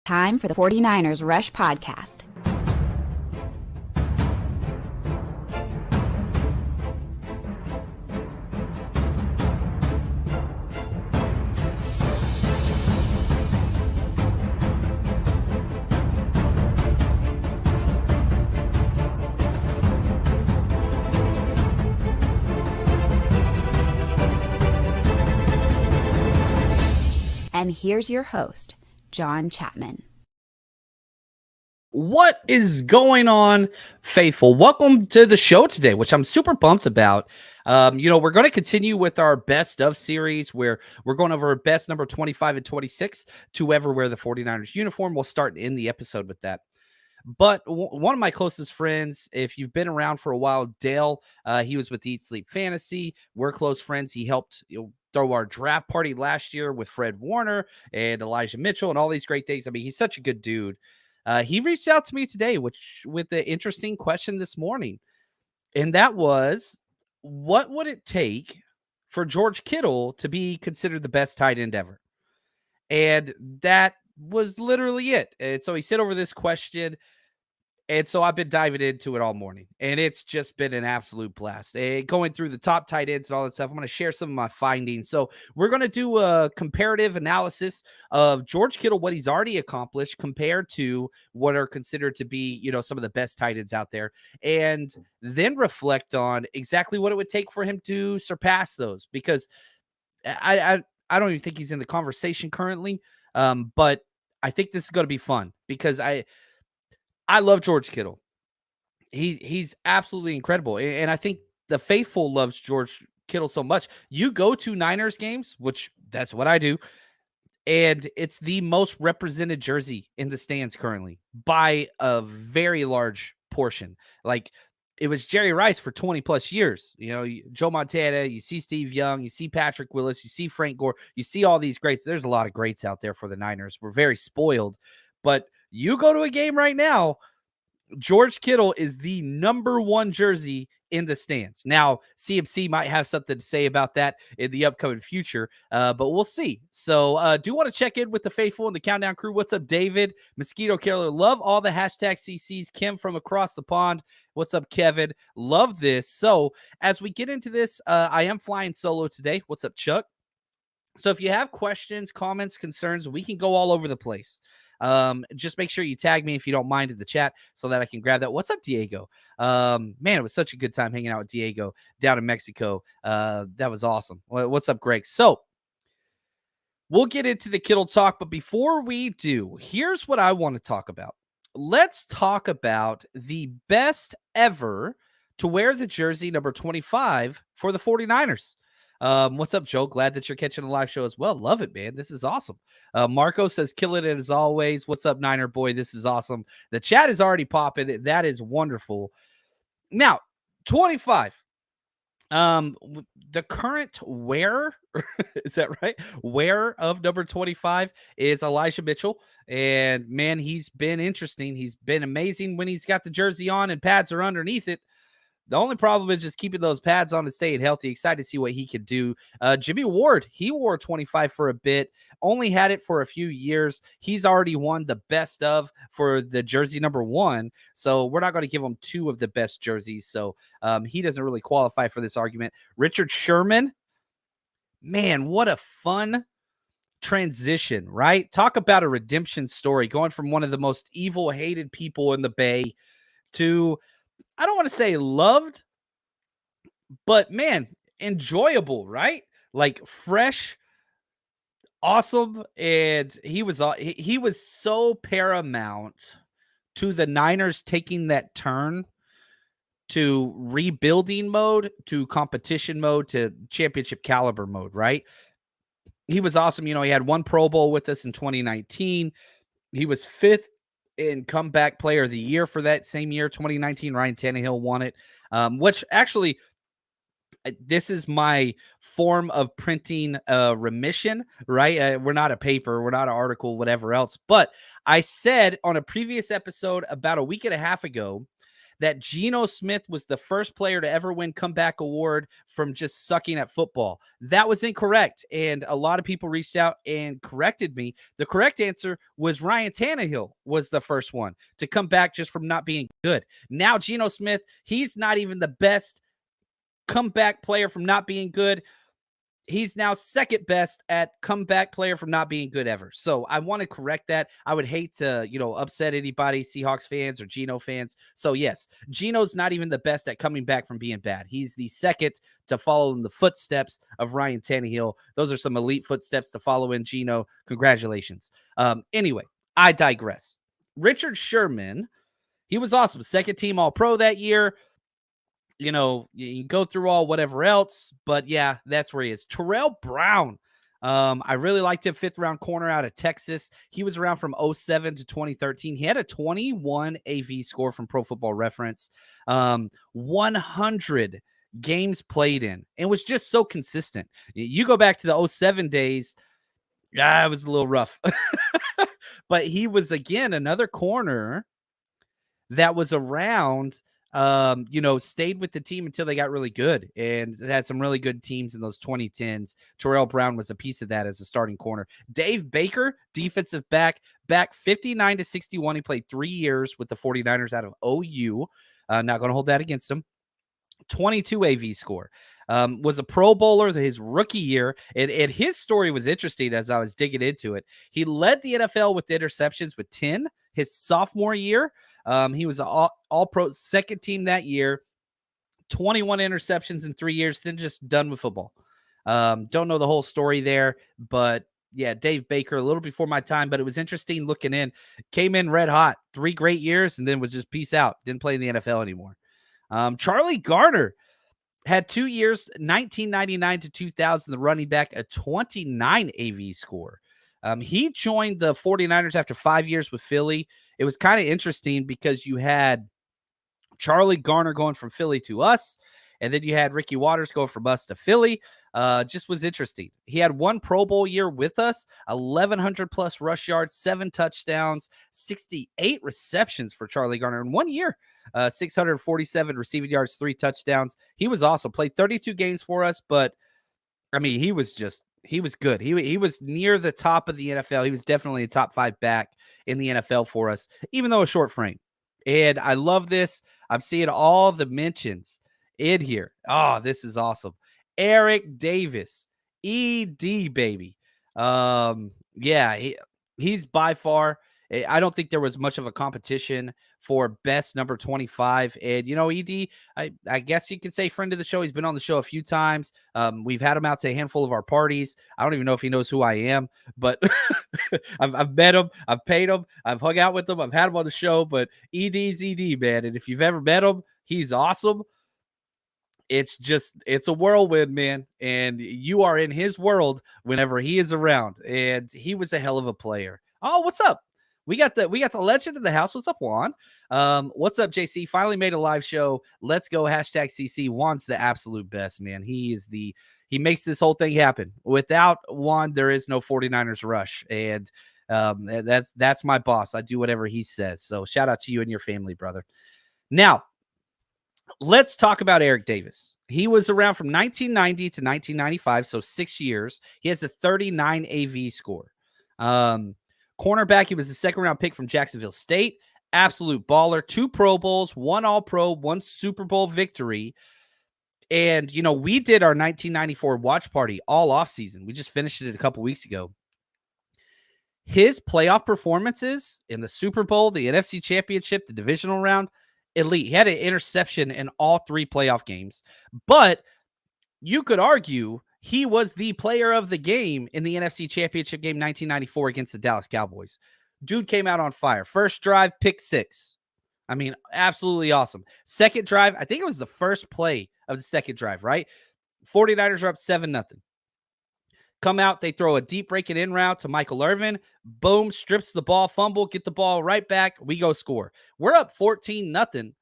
Time for the 49ers Rush Podcast. And here's your host, John Chapman. What is going on, faithful? Welcome to the show today, which I'm super pumped about. We're going to continue with our best of series where we're going over our best number 25 and 26 to ever wear the 49ers uniform. We'll start in the episode with that. But one of my closest friends, if you've been around for a while, Dale, he was with Eat Sleep Fantasy. We're close friends. He helped throw our draft party last year with Fred Warner and Elijah Mitchell and all these great things. I mean, he's such a good dude. He reached out to me today with the interesting question this morning. And that was, what would it take for George Kittle to be considered the best tight end ever? And that was literally it. And so he sent over this question. And so I've been diving into it all morning, and it's just been an absolute blast. Going through the top tight ends and all that stuff, I'm going to share some of my findings. So we're going to do a comparative analysis of George Kittle, what he's already accomplished compared to what are considered to be, some of the best tight ends out there, and then reflect on exactly what it would take for him to surpass those. Because I don't even think he's in the conversation currently, but I think this is going to be fun because I love George Kittle. He's absolutely incredible. And I think the faithful loves George Kittle so much. You go to Niners games, which that's what I do, and it's the most represented jersey in the stands currently by a very large portion. Like, it was Jerry Rice for 20 plus years. Joe Montana, you see Steve Young, you see Patrick Willis, you see Frank Gore, you see all these greats. There's a lot of greats out there for the Niners. We're very spoiled, but you go to a game right now, George Kittle is the number one jersey in the stands. Now, CMC might have something to say about that in the upcoming future, but we'll see. So do want to check in with the faithful and the Countdown crew. What's up, David? Mosquito Killer, love all the hashtag CCs. Kim from across the pond. What's up, Kevin? Love this. So as we get into this, I am flying solo today. What's up, Chuck? So if you have questions, comments, concerns, we can go all over the place. Just make sure you tag me if you don't mind in the chat so that I can grab that. What's up, Diego? Man, it was such a good time hanging out with Diego down in Mexico. That was awesome. What's up, Greg? So we'll get into the Kittle talk, but before we do, here's what I want to talk about. Let's talk about the best ever to wear the jersey number 25 for the 49ers. What's up, Joe? Glad that you're catching a live show as well. Love it, man. This is awesome. Marco says, kill it as always. What's up, Niner boy? This is awesome. The chat is already popping. That is wonderful. Now, 25. The current wearer, is that right? Wearer of number 25 is Elijah Mitchell. And man, he's been interesting. He's been amazing when he's got the jersey on and pads are underneath it. The only problem is just keeping those pads on and staying healthy. Excited to see what he could do. Jimmy Ward, he wore 25 for a bit, only had it for a few years. He's already won the best of for the jersey number 1. So we're not going to give him 2 of the best jerseys. So he doesn't really qualify for this argument. Richard Sherman, man, what a fun transition, right? Talk about a redemption story, going from one of the most evil, hated people in the Bay to, I don't want to say loved, but man, enjoyable, right? Like fresh, awesome. And he was so paramount to the Niners taking that turn to rebuilding mode, to competition mode, to championship caliber mode, right? He was awesome. He had 1 Pro Bowl with us in 2019. He was 5th in comeback player of the year for that same year, 2019. Ryan Tannehill won it, which actually, this is my form of printing remission, right? We're not a paper, we're not an article, whatever else. But I said on a previous episode about a week and a half ago that Geno Smith was the first player to ever win comeback award from just sucking at football. That was incorrect. And a lot of people reached out and corrected me. The correct answer was Ryan Tannehill was the first one to come back just from not being good. Now, Geno Smith, he's not even the best comeback player from not being good. He's now second best at comeback player from not being good ever. So I want to correct that. I would hate to, upset anybody, Seahawks fans or Geno fans. So yes, Geno's not even the best at coming back from being bad. He's the second to follow in the footsteps of Ryan Tannehill. Those are some elite footsteps to follow in Geno. Congratulations. Anyway, I digress. Richard Sherman, he was awesome. Second team All-Pro that year. You can go through all whatever else, but yeah, that's where he is. Terrell Brown. I really liked him, 5th round corner out of Texas. He was around from 2007 to 2013. He had a 21 AV score from Pro Football Reference, 100 games played in, and was just so consistent. You go back to the 2007 days, it was a little rough. But he was, again, another corner that was around, stayed with the team until they got really good and had some really good teams in those 2010s. Terrell Brown was a piece of that as a starting corner. Dave Baker, defensive back 59 to 61. He played 3 years with the 49ers out of OU. Not going to hold that against him. 22 AV score. Was a Pro Bowler his rookie year. And his story was interesting as I was digging into it. He led the NFL with interceptions with 10 his sophomore year. He was an all-pro second team that year, 21 interceptions in 3 years, then just done with football. Don't know the whole story there, but yeah, Dave Baker, a little before my time, but it was interesting looking in. Came in red hot, 3 great years, and then was just peace out. Didn't play in the NFL anymore. Charlie Garner had 2 years, 1999 to 2000, the running back, a 29 AV score. He joined the 49ers after 5 years with Philly. It was kind of interesting because you had Charlie Garner going from Philly to us, and then you had Ricky Watters go from us to Philly. Just was interesting. He had 1 Pro Bowl year with us, 1,100 plus rush yards, 7 touchdowns, 68 receptions for Charlie Garner in 1 year, 647 receiving yards, 3 touchdowns. He was awesome. Played 32 games for us, but I mean, he was good. He was near the top of the NFL. He was definitely a top 5 back in the NFL for us, even though a short frame. And I love this. I'm seeing all the mentions in here. Oh, this is awesome. Eric Davis, ED baby. Yeah, he's by far. I don't think there was much of a competition for best number 25. And, ED, I guess you could say friend of the show. He's been on the show a few times. We've had him out to a handful of our parties. I don't even know if he knows who I am, but I've met him. I've paid him. I've hung out with him. I've had him on the show, but ED's ED, man. And if you've ever met him, he's awesome. It's a whirlwind, man. And you are in his world whenever he is around. And he was a hell of a player. Oh, what's up? We got the legend of the house. What's up, Juan? What's up, JC? Finally made a live show. Let's go. #CC. Juan's the absolute best, man. He makes this whole thing happen. Without Juan, there is no 49ers rush. And that's my boss. I do whatever he says. So shout out to you and your family, brother. Now, let's talk about Eric Davis. He was around from 1990 to 1995, so 6 years. He has a 39 AV score. Cornerback, he was a second-round pick from Jacksonville State. Absolute baller. 2 Pro Bowls, 1 All-Pro, 1 Super Bowl victory. And, we did our 1994 watch party all offseason. We just finished it a couple weeks ago. His playoff performances in the Super Bowl, the NFC Championship, the divisional round, elite. He had an interception in all 3 playoff games. But you could argue he was the player of the game in the NFC Championship game 1994 against the Dallas Cowboys. Dude came out on fire. First drive, pick 6. I mean, absolutely awesome. Second drive, I think it was the first play of the second drive, right? 49ers are up 7-0. Come out, they throw a deep breaking in route to Michael Irvin. Boom, strips the ball, fumble, get the ball right back. We go score. We're up 14-0.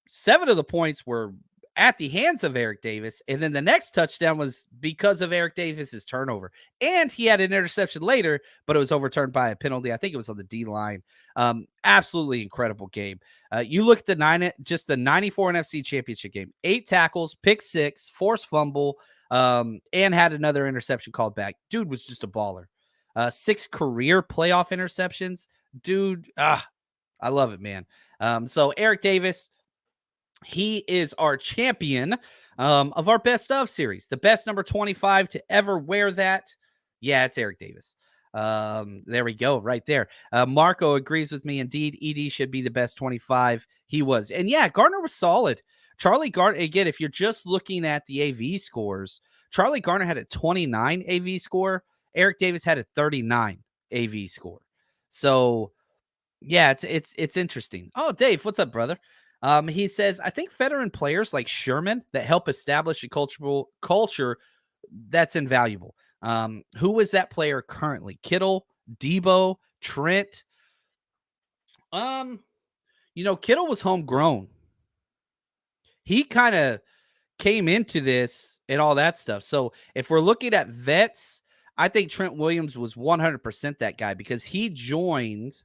7 of the points were at the hands of Eric Davis. And then the next touchdown was because of Eric Davis's turnover. And he had an interception later, but it was overturned by a penalty. I think it was on the D line. Absolutely incredible game. You look at the 94 NFC Championship game, 8 tackles, pick 6, forced fumble, and had another interception called back. Dude was just a baller. 6 career playoff interceptions. Dude, I love it, man. So Eric Davis, he is our champion of our best of series. The best number 25 to ever wear that. Yeah, it's Eric Davis. There we go, right there. Marco agrees with me. Indeed, ED should be the best 25. He was. And yeah, Gardner was solid. Charlie Gardner, again, if you're just looking at the AV scores, Charlie Gardner had a 29 AV score. Eric Davis had a 39 AV score. So yeah, it's interesting. Oh, Dave, what's up, brother? He says, I think veteran players like Sherman that help establish a culture that's invaluable. Who is that player currently? Kittle, Debo, Trent. Kittle was homegrown. He kind of came into this and all that stuff. So if we're looking at vets, I think Trent Williams was 100% that guy because he joined.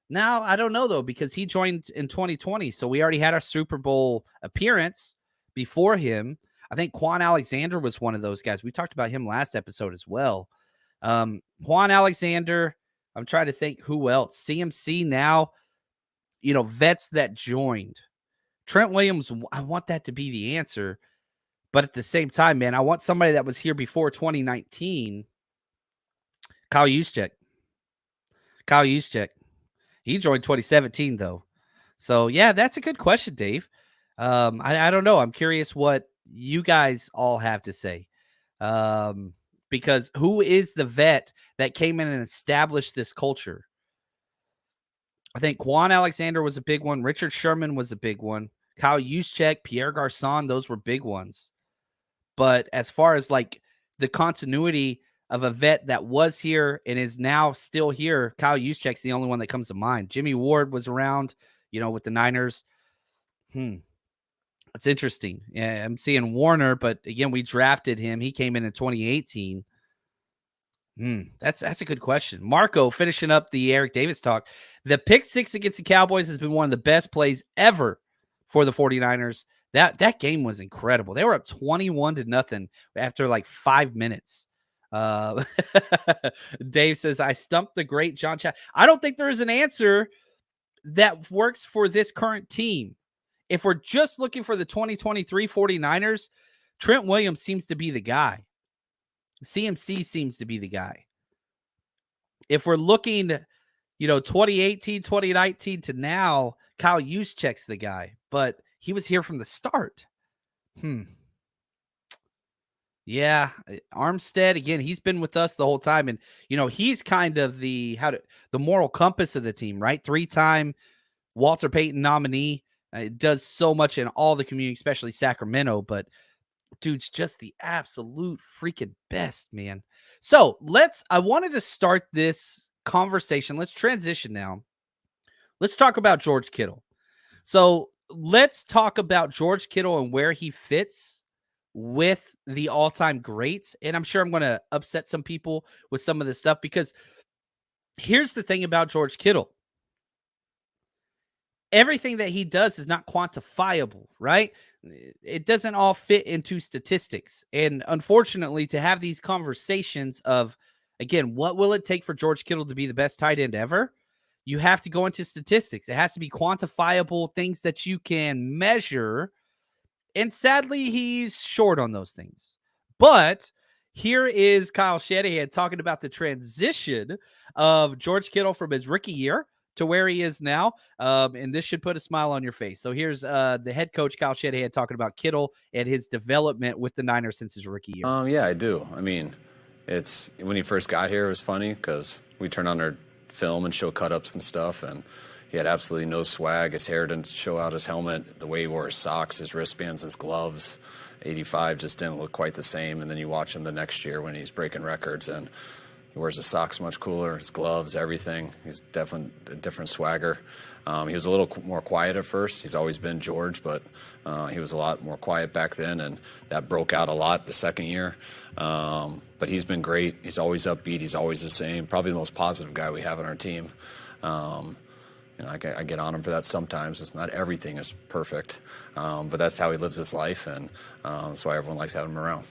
Now, I don't know, though, because he joined in 2020. So we already had our Super Bowl appearance before him. I think Quan Alexander was one of those guys. We talked about him last episode as well. Quan Alexander, I'm trying to think who else. CMC now, vets that joined. Trent Williams, I want that to be the answer. But at the same time, man, I want somebody that was here before 2019. Kyle Juszczyk. He joined 2017, though. So, yeah, that's a good question, Dave. I don't know. I'm curious what you guys all have to say. Because who is the vet that came in and established this culture? I think Quan Alexander was a big one. Richard Sherman was a big one. Kyle Juszczyk, Pierre Garçon, those were big ones. But as far as like the continuity of a vet that was here and is now still here, Kyle Juszczyk's the only one that comes to mind. Jimmy Ward was around, with the Niners. It's interesting. Yeah, I'm seeing Warner, but again, we drafted him. He came in 2018. That's a good question. Marco, finishing up the Eric Davis talk. The pick 6 against the Cowboys has been one of the best plays ever for the 49ers. That game was incredible. They were up 21-0 after like 5 minutes. Dave says, I stumped the great John Chapman. I don't think there is an answer that works for this current team. If we're just looking for the 2023 49ers, Trent Williams seems to be the guy. CMC seems to be the guy. If we're looking, 2018, 2019 to now, Kyle Juszczyk's the guy. But he was here from the start. Yeah, Armstead, again, he's been with us the whole time. And, he's kind of the moral compass of the team, right? 3-time Walter Payton nominee. It does so much in all the community, especially Sacramento. But, dude's just the absolute freaking best, man. So, I wanted to start this conversation. Let's transition now. Let's talk about George Kittle. So, let's talk about George Kittle and where he fits with the all-time greats. And I'm sure I'm going to upset some people with some of this stuff because here's the thing about George Kittle. Everything that he does is not quantifiable, right? It doesn't all fit into statistics. And unfortunately, to have these conversations of, again, what will it take for George Kittle to be the best tight end ever? You have to go into statistics. It has to be quantifiable, things that you can measure. And sadly, he's short on those things. But here is Kyle Shanahan talking about the transition of George Kittle from his rookie year to where he is now. And this should put a smile on your face. So here's the head coach, Kyle Shanahan, talking about Kittle and his development with the Niners since his rookie year. Yeah, I do. I mean, it's when he first got here, it was funny because we turned on our film and show cut-ups and stuff, and he had absolutely no swag. His hair didn't show out his helmet. The way he wore his socks, his wristbands, his gloves, 85 just didn't look quite the same. And then you watch him the next year when he's breaking records, and He wears his socks much cooler, his gloves, everything. He's definitely a different swagger. He was a little more quiet at first. He's always been George, but he was a lot more quiet back then, and that broke out a lot the second year. But he's been great. He's always upbeat. He's always the same. Probably the most positive guy we have on our team. I get on him for that sometimes. It's not everything is perfect, but that's how he lives his life, and that's why everyone likes having him around.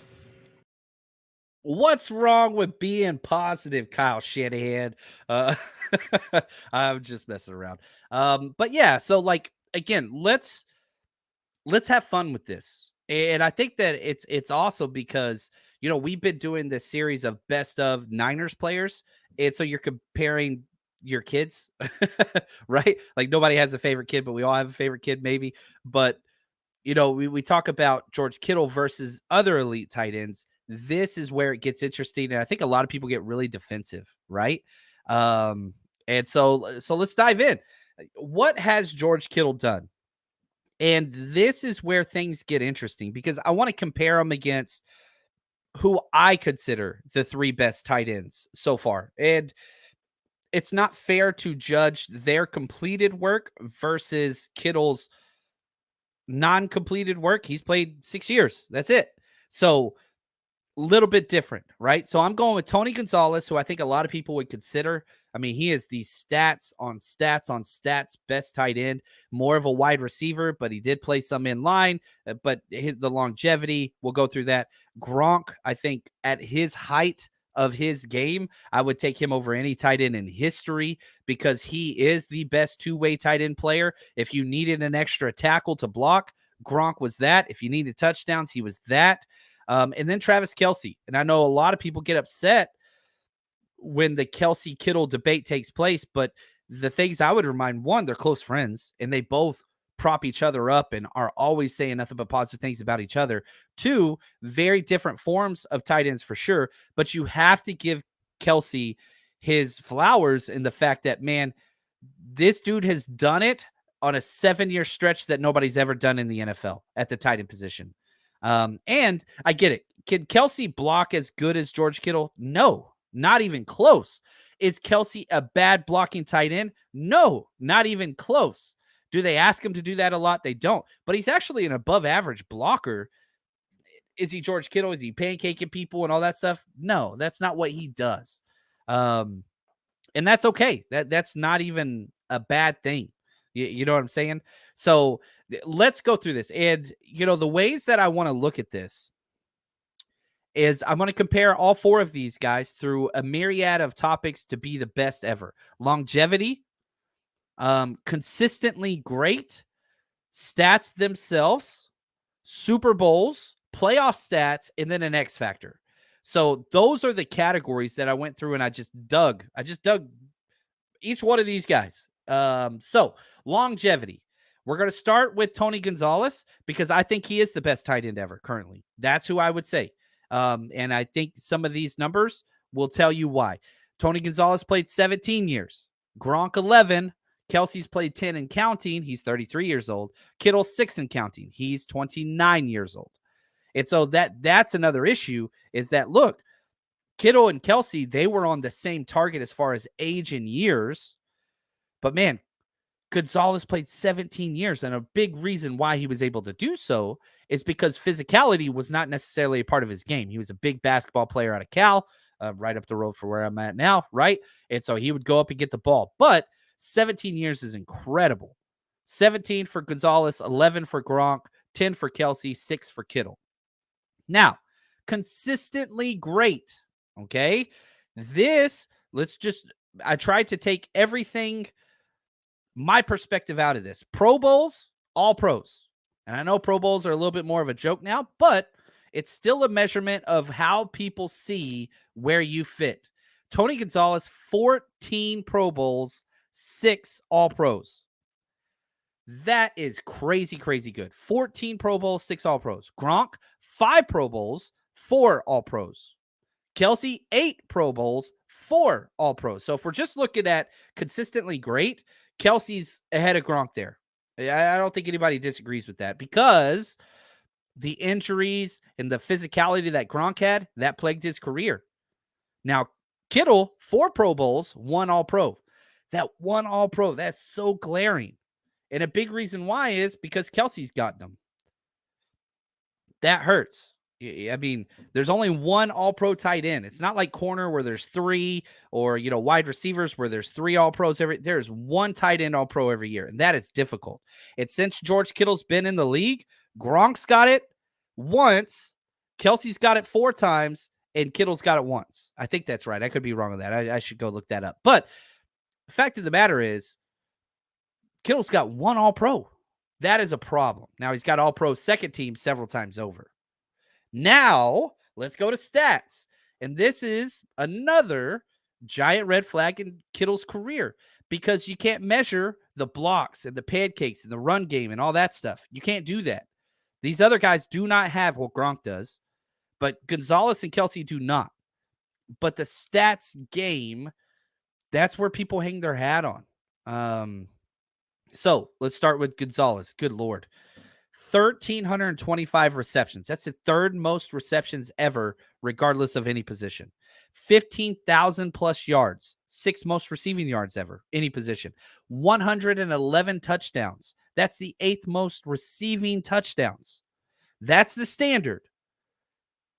What's wrong with being positive, Kyle Shanahan? I'm just messing around. But yeah, so like again, let's have fun with this. And I think that it's also because we've been doing this series of best of Niners players, and so you're comparing your kids, right? Like nobody has a favorite kid, but we all have a favorite kid, maybe. But we talk about George Kittle versus other elite tight ends. This is where it gets interesting, and I think a lot of people get really defensive, right? And so let's dive in. What has George Kittle done? And this is where things get interesting because I want to compare him against who I consider the 3 best tight ends so far. And it's not fair to judge their completed work versus Kittle's non-completed work. He's played 6 years. That's it. So a little bit different, right? So I'm going with Tony Gonzalez, who I think a lot of people would consider. I mean, he is the stats on stats best tight end, more of a wide receiver, but he did play some in line, but the longevity, we'll go through that. Gronk, I think at his height of his game, I would take him over any tight end in history because he is the best two-way tight end player. If you needed an extra tackle to block, Gronk was that. If you needed touchdowns, he was that. And then Travis Kelce. And I know a lot of people get upset when the Kelce Kittle debate takes place, but the things I would remind, one, they're close friends and they both prop each other up and are always saying nothing but positive things about each other. Two, very different forms of tight ends for sure, but you have to give Kelce his flowers in the fact that, man, this dude has done it on a 7-year stretch that nobody's ever done in the NFL at the tight end position. And I get it. Can Kelce block as good as George Kittle? No, not even close. Is Kelce a bad blocking tight end? No, not even close. Do they ask him to do that a lot? They don't. But he's actually an above average blocker. Is he George Kittle? Is he pancaking people and all that stuff? No, that's not what he does. And that's okay. That's not even a bad thing. You know what I'm saying? So let's go through this. And, the ways that I want to look at this is I'm going to compare all 4 of these guys through a myriad of topics to be the best ever. Longevity, consistently great, stats themselves, Super Bowls, playoff stats, and then an X factor. So those are the categories that I went through and I just dug each one of these guys. So longevity, we're going to start with Tony Gonzalez because I think he is the best tight end ever currently. That's who I would say. And I think some of these numbers will tell you why. Tony Gonzalez played 17 years, Gronk 11, Kelce's played 10 and counting. He's 33 years old. Kittle 6 and counting. He's 29 years old. And so that's another issue is that, look, Kittle and Kelce, they were on the same target as far as age and years. But, man, Gonzalez played 17 years, and a big reason why he was able to do so is because physicality was not necessarily a part of his game. He was a big basketball player out of Cal, right up the road for where I'm at now, right? And so he would go up and get the ball. But 17 years is incredible. 17 for Gonzalez, 11 for Gronk, 10 for Kelce, 6 for Kittle. Now, consistently great, okay? I tried to take everything, my perspective out of this. Pro Bowls, all pros. And I know Pro Bowls are a little bit more of a joke now, but it's still a measurement of how people see where you fit. Tony Gonzalez, 14 Pro Bowls, 6 All Pros. That is crazy, crazy good. 14 Pro Bowls, 6 All Pros. Gronk, 5 Pro Bowls, 4 All Pros. Kelce, 8 Pro Bowls, 4 All Pros. So if we're just looking at consistently great, Kelce's ahead of Gronk there. I don't think anybody disagrees with that because the injuries and the physicality that Gronk had, that plagued his career. Now, Kittle, 4 Pro Bowls, 1 All-Pro. That 1 All-Pro, that's so glaring. And a big reason why is because Kelsey's gotten them. That hurts. I mean, there's only 1 All-Pro tight end. It's not like corner where there's 3 or, wide receivers where there's 3 All-Pros. There's 1 tight end All-Pro every year, and that is difficult. And since George Kittle's been in the league, Gronk's got it once, Kelsey's got it 4 times, and Kittle's got it once. I think that's right. I could be wrong on that. I should go look that up. But the fact of the matter is, Kittle's got 1 All-Pro. That is a problem. Now, he's got All-Pro second team several times over. Now, let's go to stats. And this is another giant red flag in Kittle's career because you can't measure the blocks and the pancakes and the run game and all that stuff. You can't do that. These other guys do not have what Gronk does, but Gonzalez and Kelsey do not. But the stats game, that's where people hang their hat on. So let's start with Gonzalez. Good Lord. 1,325 receptions. That's the 3rd most receptions ever, regardless of any position. 15,000 plus yards. 6th most receiving yards ever, any position. 111 touchdowns. That's the 8th most receiving touchdowns. That's the standard.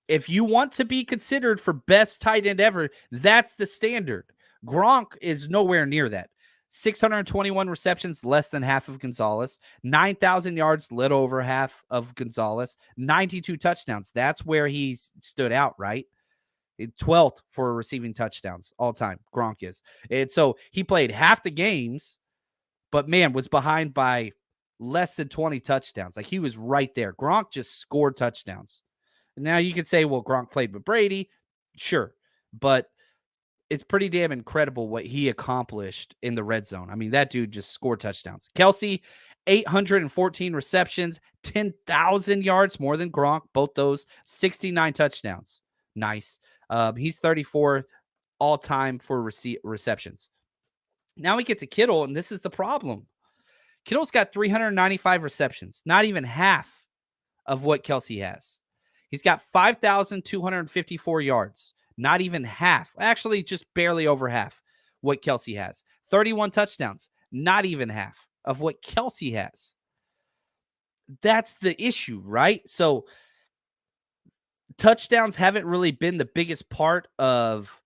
If you want to be considered for best tight end ever, that's the standard. Gronk is nowhere near that. 621 receptions, less than half of Gonzalez. 9,000 yards, little over half of Gonzalez. 92 touchdowns. That's where he stood out, right? 12th for receiving touchdowns all time. Gronk is. And so he played half the games, but man, was behind by less than 20 touchdowns. Like he was right there. Gronk just scored touchdowns. Now you could say, well, Gronk played with Brady. Sure. But it's pretty damn incredible what he accomplished in the red zone. I mean, that dude just scored touchdowns. Kelsey, 814 receptions, 10,000 yards, more than Gronk. Both those, 69 touchdowns. Nice. He's 34 all-time for receptions. Now we get to Kittle, and this is the problem. Kittle's got 395 receptions, not even half of what Kelsey has. He's got 5,254 yards. Not even half. Actually, just barely over half what Kelsey has. 31 touchdowns. Not even half of what Kelsey has. That's the issue, right? So touchdowns haven't really been the biggest part of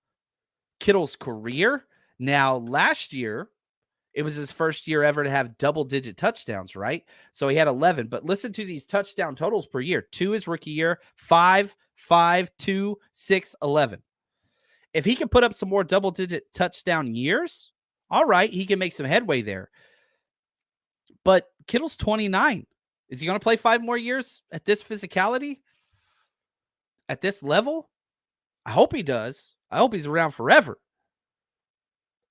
Kittle's career. Now, last year, it was his first year ever to have double-digit touchdowns, right? So he had 11. But listen to these touchdown totals per year. 2 his rookie year, 5, 2, 6, 11. If he can put up some more double-digit touchdown years, all right, he can make some headway there. But Kittle's 29. Is he going to play 5 more years at this physicality? At this level? I hope he does. I hope he's around forever.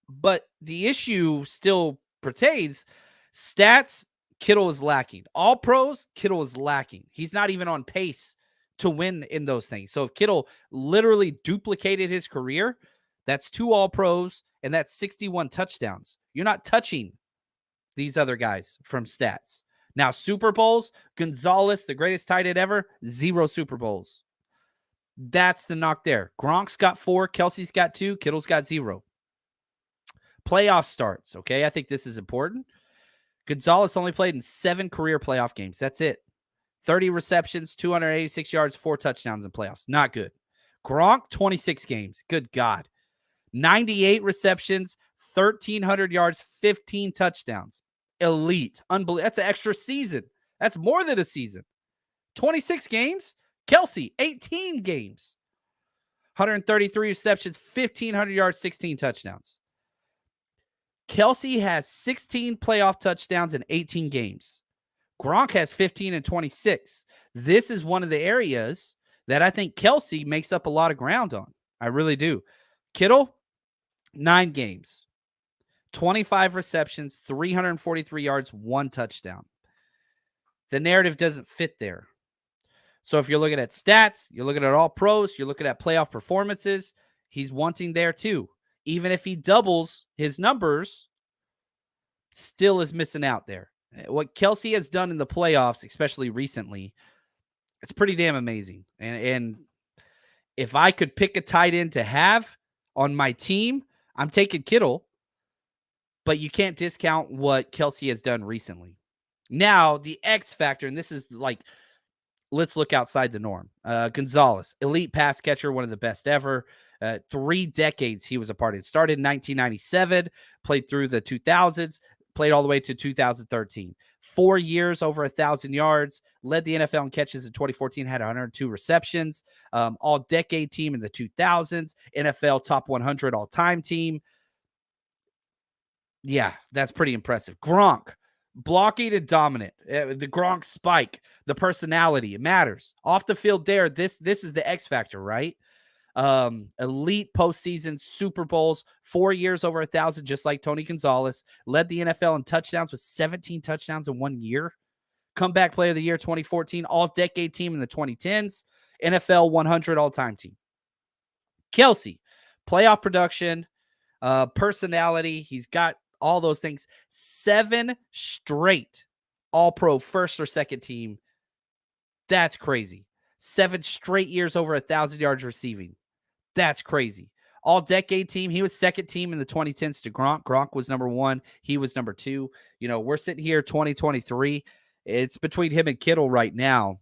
But the issue still pertains. Stats, Kittle is lacking. All pros, Kittle is lacking. He's not even on pace to win in those things. So if Kittle literally duplicated his career, that's 2 all pros and that's 61 touchdowns. You're not touching these other guys from stats. Now, Super Bowls, Gonzalez, the greatest tight end ever, 0 Super Bowls. That's the knock there. Gronk's got 4, Kelsey's got 2, Kittle's got 0. Playoff starts, okay? I think this is important. Gonzalez only played in 7 career playoff games. That's it. 30 receptions, 286 yards, 4 touchdowns in playoffs. Not good. Gronk, 26 games. Good God. 98 receptions, 1,300 yards, 15 touchdowns. Elite. Unbelievable. That's an extra season. That's more than a season. 26 games. Kelsey, 18 games. 133 receptions, 1,500 yards, 16 touchdowns. Kelsey has 16 playoff touchdowns in 18 games. Gronk has 15 and 26. This is one of the areas that I think Kelsey makes up a lot of ground on. I really do. Kittle, 9 games, 25 receptions, 343 yards, 1 touchdown. The narrative doesn't fit there. So if you're looking at stats, you're looking at all pros, you're looking at playoff performances, he's wanting there too. Even if he doubles his numbers, still is missing out there. What Kelsey has done in the playoffs, especially recently, it's pretty damn amazing. And if I could pick a tight end to have, On my team, I'm taking Kittle, but you can't discount what Kelce has done recently. Now, the X factor, and this is like, let's look outside the norm. Gonzalez, elite pass catcher, one of the best ever. 3 decades he was a part of it. Started in 1997, played through the 2000s, played all the way to 2013. 4 years, over 1,000 yards, led the NFL in catches in 2014, had 102 receptions, all-decade team in the 2000s, NFL top 100 all-time team. Yeah, that's pretty impressive. Gronk, blocking and dominant. The Gronk spike, the personality, it matters. Off the field there, this is the X factor, right? Elite postseason, Super Bowls, 4 years over 1,000, just like Tony Gonzalez. Led the NFL in touchdowns with 17 touchdowns in 1 year. Comeback player of the year 2014, all-decade team in the 2010s, NFL 100 all-time team. Kelce, playoff production, personality. He's got all those things. 7 straight all-pro first or second team. That's crazy. 7 straight years over 1,000 yards receiving. That's crazy. All-decade team. He was second team in the 2010s to Gronk. Gronk was number 1. He was number 2. You know, we're sitting here 2023. It's between him and Kittle right now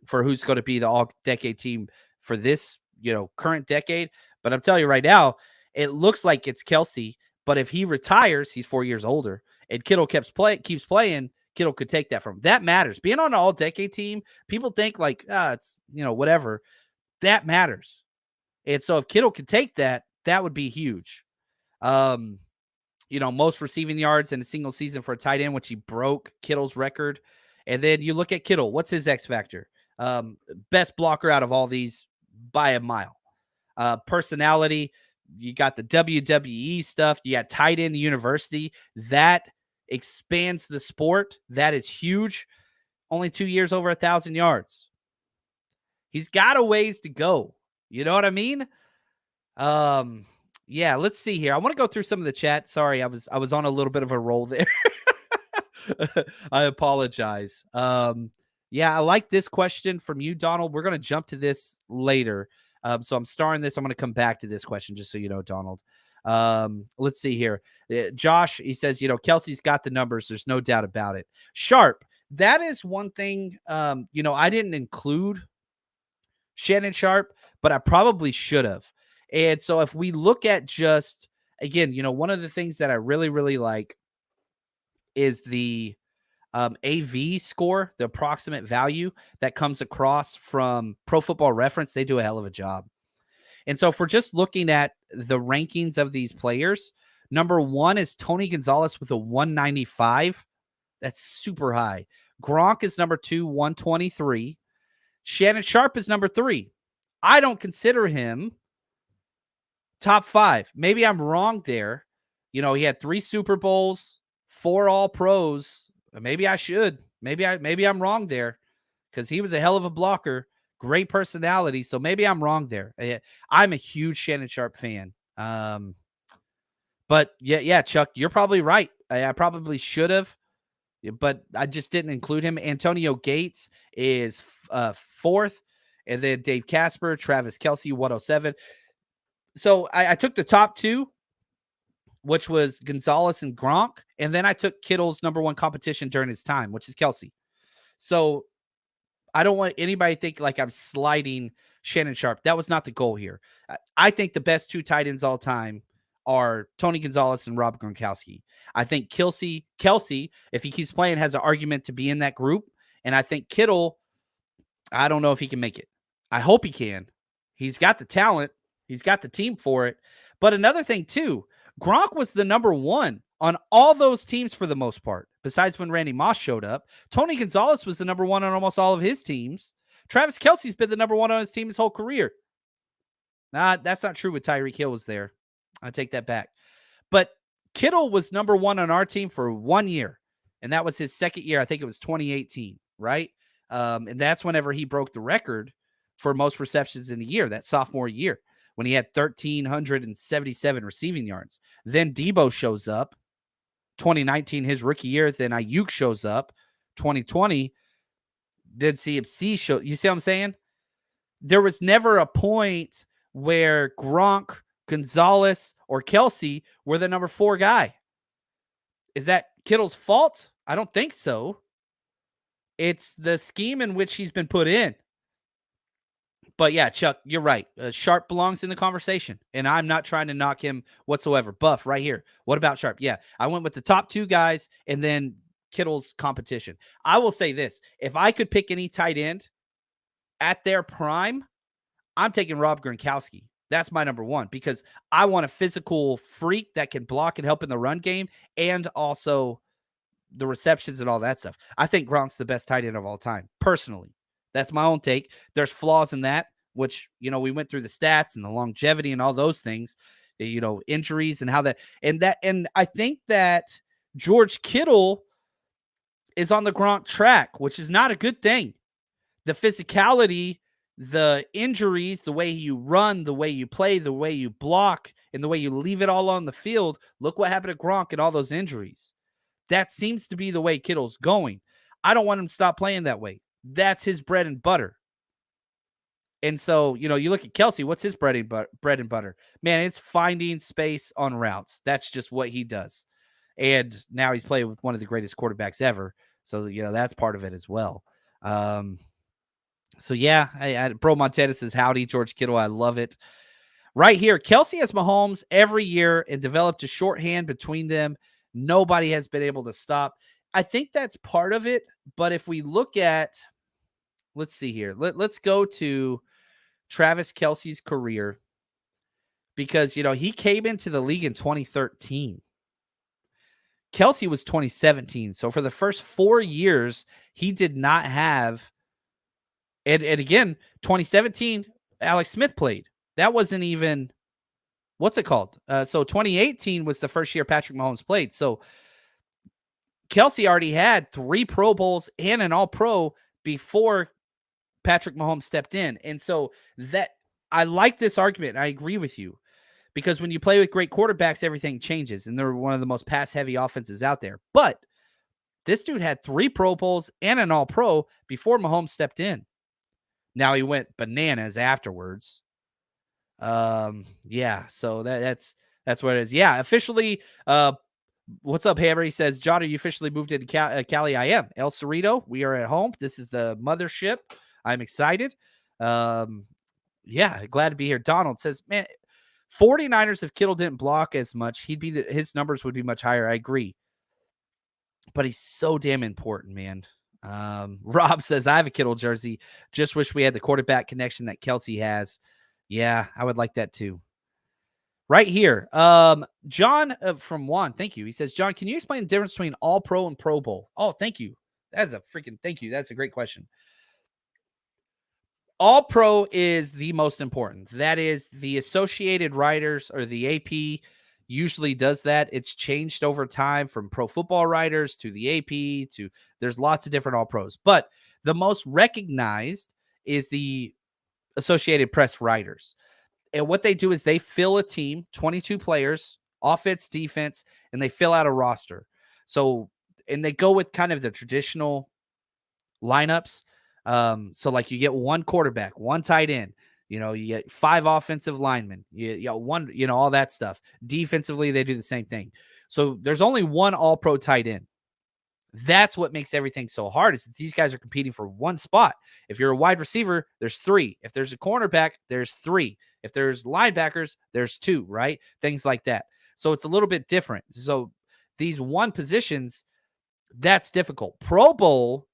for who's going to be the all-decade team for this, you know, current decade. But I'm telling you right now, it looks like it's Kelce. But if he retires, he's 4 years older, and Kittle keeps playing, Kittle could take that from him. That matters. Being on an all-decade team, people think like, it's, you know, whatever. That matters. And so if Kittle could take that, that would be huge. You know, most receiving yards in a single season for a tight end, which he broke Kittle's record. And then you look at Kittle. What's his X factor? Best blocker out of all these by a mile. Personality. You got the WWE stuff. You got tight end university. That expands the sport. That is huge. Only 2 years over 1,000 yards. He's got a ways to go. You know what I mean? Yeah, let's see here. I want to go through some of the chat. Sorry, I was on a little bit of a roll there. I apologize. Yeah, I like this question from you, Donald. We're going to jump to this later. So I'm starring this. I'm going to come back to this question, just so you know, Donald. Let's see here. Josh, he says, you know, Kelce's got the numbers. There's no doubt about it. Sharp. That is one thing, you know, I didn't include Shannon Sharp, but I probably should have. And so if we look at just, again, you know, one of the things that I really, really like is the AV score, the approximate value that comes across from Pro Football Reference. They do a hell of a job. And so if we're just looking at the rankings of these players, number 1 is Tony Gonzalez with a 195. That's super high. Gronk is number 2, 123. Shannon Sharp is number 3. I don't consider him top 5. Maybe I'm wrong there. You know, he had 3 Super Bowls, 4 All-Pros. Maybe I should. Maybe I'm wrong there, because he was a hell of a blocker, great personality. So maybe I'm wrong there. I'm a huge Shannon Sharp fan. But yeah, Chuck, you're probably right. I probably should have, but I just didn't include him. Antonio Gates is 4th, and then Dave Casper, Travis Kelce, 107. So I took the top 2, which was Gonzalez and Gronk, and then I took Kittle's number 1 competition during his time, which is Kelce. So I don't want anybody to think like I'm sliding Shannon Sharp. That was not the goal here. I think the best 2 tight ends all time are Tony Gonzalez and Rob Gronkowski. I think Kelce, if he keeps playing, has an argument to be in that group. And I think Kittle, I don't know if he can make it. I hope he can. He's got the talent. He's got the team for it. But another thing, too, Gronk was the number 1 on all those teams for the most part, besides when Randy Moss showed up. Tony Gonzalez was the number 1 on almost all of his teams. Travis Kelce's been the number 1 on his team his whole career. Nah, that's not true with Tyreek Hill was there. I take that back. But Kittle was number 1 on our team for 1 year, and that was his second year. I think it was 2018, right? And that's whenever he broke the record for most receptions in a year, that sophomore year, when he had 1,377 receiving yards. Then Debo shows up, 2019, his rookie year. Then Ayuk shows up, 2020. Then CMC show. You see what I'm saying? There was never a point where Gronk Gonzalez or Kelsey were the number 4 guy. Is that Kittle's fault? I don't think so. It's the scheme in which he's been put in. But yeah, Chuck, you're right. Sharp belongs in the conversation, and I'm not trying to knock him whatsoever. Buff right here. What about Sharp? Yeah, I went with the top 2 guys and then Kittle's competition. I will say this. If I could pick any tight end at their prime, I'm taking Rob Gronkowski. That's my number 1 because I want a physical freak that can block and help in the run game and also the receptions and all that stuff. I think Gronk's the best tight end of all time, personally. That's my own take. There's flaws in that, which, we went through the stats and the longevity and all those things, injuries and how that, and I think that George Kittle is on the Gronk track, which is not a good thing. The physicality, the injuries, the way you run, the way you play, the way you block, and the way you leave it all on the field. Look what happened to Gronk and all those injuries. That seems to be the way Kittle's going. I don't want him to stop playing that way. That's his bread and butter. And so, you look at Kelsey, what's his bread and butter? Man, it's finding space on routes. That's just what he does. And now he's playing with one of the greatest quarterbacks ever. So, that's part of it as well. So, yeah, Bro Montana says, howdy, George Kittle. I love it. Right here, Kelsey has Mahomes every year and developed a shorthand between them. Nobody has been able to stop. I think that's part of it. But if we look at, let's see here. Let's go to Travis Kelce's career because, he came into the league in 2013. Kelsey was 2017. So for the first 4 years, he did not have, and again, 2017, Alex Smith played. That wasn't even, what's it called? So 2018 was the first year Patrick Mahomes played. So Kelsey already had 3 Pro Bowls and an All-Pro before Patrick Mahomes stepped in. And so that I like this argument. I agree with you because when you play with great quarterbacks, everything changes. And they're one of the most pass-heavy offenses out there. But this dude had 3 Pro Bowls and an All-Pro before Mahomes stepped in. Now he went bananas afterwards. Yeah, so that's what it is. Yeah, officially, what's up, Hammer? He says, John, are you officially moved into Cali? I am. El Cerrito, we are at home. This is the mothership. I'm excited. Yeah, glad to be here. Donald says, man, 49ers, if Kittle didn't block as much, his numbers would be much higher. I agree. But he's so damn important, man. Rob says, I have a Kittle jersey. Just wish we had the quarterback connection that Kelsey has. Yeah, I would like that too. Right here. John from Juan, thank you. He says, John, can you explain the difference between All-Pro and Pro Bowl? Oh, thank you. That's a freaking thank you. That's a great question. All-Pro is the most important. That is the Associated Writers or the AP usually does that. It's changed over time from Pro Football Writers to the AP to there's lots of different All-Pros. But the most recognized is the Associated Press Writers. And what they do is they fill a team, 22 players, offense, defense, and they fill out a roster. So, and they go with kind of the traditional lineups. So like you get 1 quarterback, 1 tight end, you get 5 offensive linemen, you got 1, all that stuff. Defensively, they do the same thing. So there's only 1 All-Pro tight end. That's what makes everything so hard is that these guys are competing for 1 spot. If you're a wide receiver, there's 3. If there's a cornerback, there's 3. If there's linebackers, there's 2, right? Things like that. So it's a little bit different. So these 1 positions, that's difficult. Pro Bowl,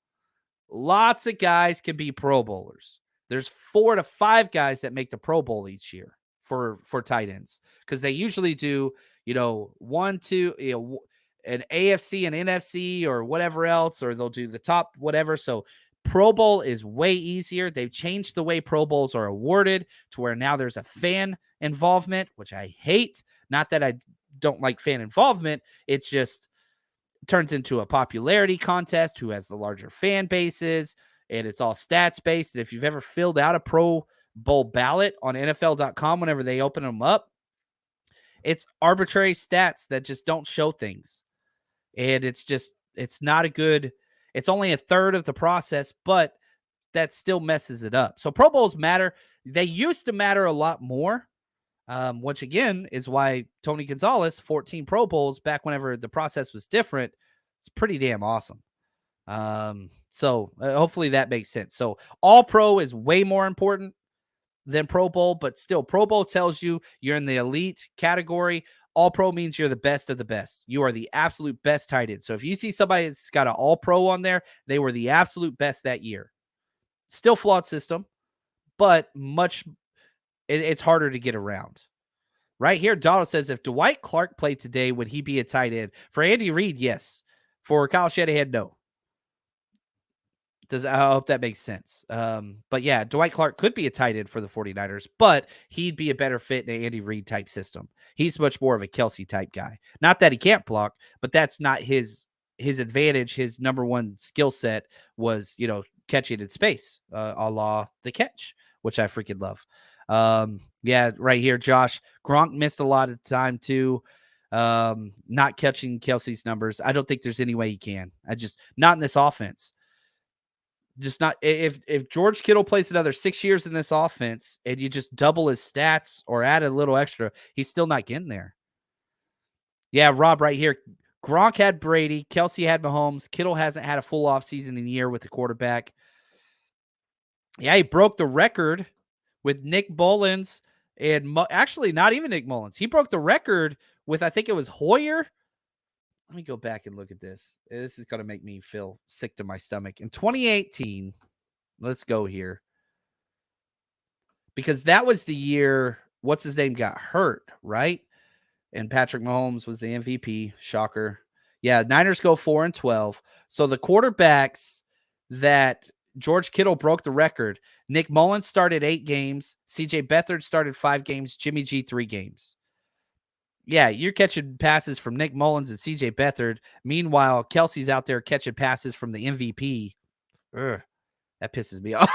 lots of guys can be Pro Bowlers. There's 4 to 5 guys that make the Pro Bowl each year for tight ends because they usually do, 1, 2, an AFC and NFC or whatever else, or they'll do the top whatever. So Pro Bowl is way easier. They've changed the way Pro Bowls are awarded to where now there's a fan involvement, which I hate. Not that I don't like fan involvement. It's just turns into a popularity contest, who has the larger fan bases, and it's all stats based. And if you've ever filled out a Pro Bowl ballot on NFL.com, whenever they open them up, it's arbitrary stats that just don't show things. And it's not a good, it's only a third of the process, but that still messes it up. So Pro Bowls matter. They used to matter a lot more. Which again is why Tony Gonzalez, 14 Pro Bowls back whenever the process was different, it's pretty damn awesome. So hopefully that makes sense. So all pro is way more important than Pro Bowl, but still Pro Bowl tells you you're in the elite category. All pro means you're the best of the best. You are the absolute best tight end. So if you see somebody that's got an all pro on there, they were the absolute best that year. Still flawed system, but it's harder to get around. Right here, Donald says, if Dwight Clark played today, would he be a tight end? For Andy Reid, yes. For Kyle Shanahan, no. I hope that makes sense. But yeah, Dwight Clark could be a tight end for the 49ers, but he'd be a better fit in an Andy Reid type system. He's much more of a Kelsey type guy. Not that he can't block, but that's not his advantage. His number one skill set was, catching in space, a la the catch, which I freaking love. Yeah, right here, Josh. Gronk missed a lot of time too. Not catching Kelsey's numbers. I don't think there's any way he can. Not in this offense. Just not if George Kittle plays another 6 years in this offense and you just double his stats or add a little extra, he's still not getting there. Yeah, Rob right here. Gronk had Brady. Kelsey had Mahomes. Kittle hasn't had a full offseason in a year with the quarterback. Yeah, he broke the record with Nick Mullins and actually not even Nick Mullins. He broke the record with, I think it was Hoyer. Let me go back and look at this. This is going to make me feel sick to my stomach. In 2018, let's go here. Because that was the year, what's his name got hurt, right? And Patrick Mahomes was the MVP. Shocker. Yeah, Niners go 4-12. So the quarterbacks that George Kittle broke the record. Nick Mullins started 8 games. CJ Beathard started 5 games. Jimmy G 3 games. Yeah, you're catching passes from Nick Mullins and CJ Beathard. Meanwhile, Kelsey's out there catching passes from the MVP. Ugh, that pisses me off.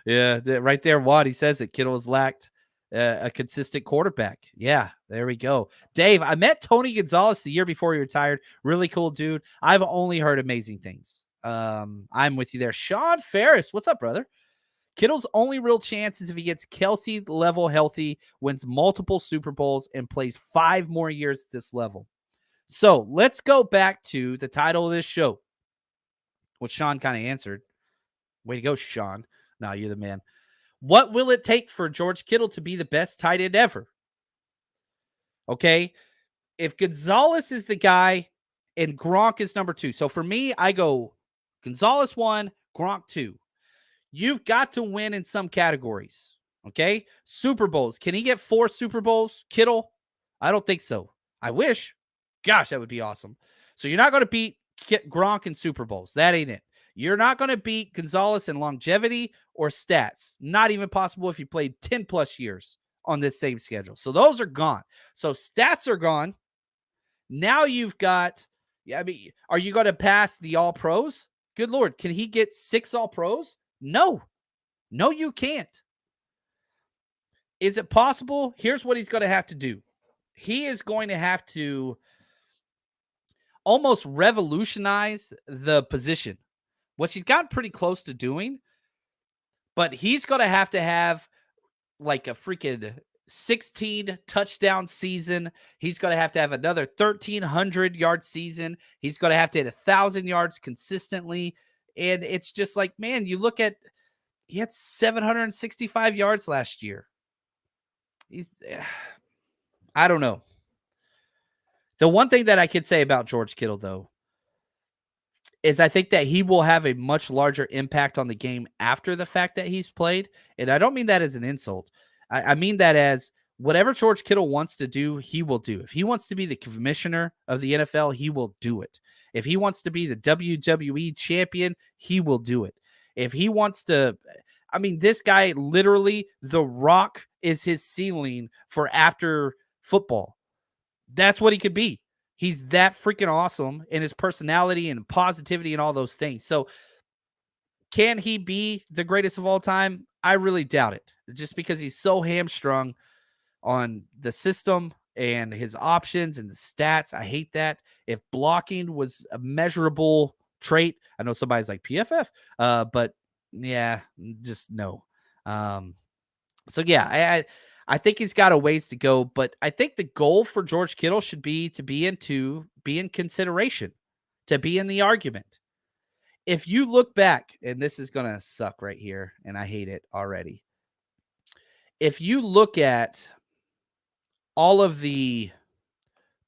Yeah, right there, Watt, he says it. Kittle has lacked a consistent quarterback. Yeah, there we go. Dave, I met Tony Gonzalez the year before he retired. Really cool dude. I've only heard amazing things. I'm with you there. Sean Ferris, what's up, brother? Kittle's only real chance is if he gets Kelsey level healthy, wins multiple Super Bowls, and plays 5 more years at this level. So let's go back to the title of this show, which Sean kind of answered. Way to go, Sean. No, you're the man. What will it take for George Kittle to be the best tight end ever? Okay. If Gonzalez is the guy and Gronk is number 2. So for me, I go Gonzalez 1, Gronk 2. You've got to win in some categories, okay? Super Bowls. Can he get 4 Super Bowls, Kittle? I don't think so. I wish. Gosh, that would be awesome. So you're not going to beat Gronk in Super Bowls. That ain't it. You're not going to beat Gonzalez in longevity or stats. Not even possible if you played 10-plus years on this same schedule. So those are gone. So stats are gone. Now you've got, are you going to pass the All-Pros? Good Lord. Can he get 6 All-Pros? No, you can't. Is it possible? Here's what he's going to have to do. He is going to have to almost revolutionize the position, which he's gotten pretty close to doing. But he's going to have like a freaking 16 touchdown season. He's going to have another 1,300-yard season. He's going to have to hit 1,000 yards consistently. And it's just like, man, you look at, he had 765 yards last year. I don't know. The one thing that I could say about George Kittle, though, is I think that he will have a much larger impact on the game after the fact that he's played. And I don't mean that as an insult. I mean that as whatever George Kittle wants to do, he will do. If he wants to be the commissioner of the NFL, he will do it. If he wants to be the WWE champion, he will do it. If he wants to, this guy literally, The Rock is his ceiling for after football. That's what he could be. He's that freaking awesome in his personality and positivity and all those things. So can he be the greatest of all time? I really doubt it. Just because he's so hamstrung on the system and his options and the stats. I hate that. If blocking was a measurable trait, I know somebody's like PFF, but yeah, just no. So yeah, I think he's got a ways to go, but I think the goal for George Kittle should be to be in consideration, to be in the argument. If you look back, and this is gonna suck right here, and I hate it already. If you look at all of the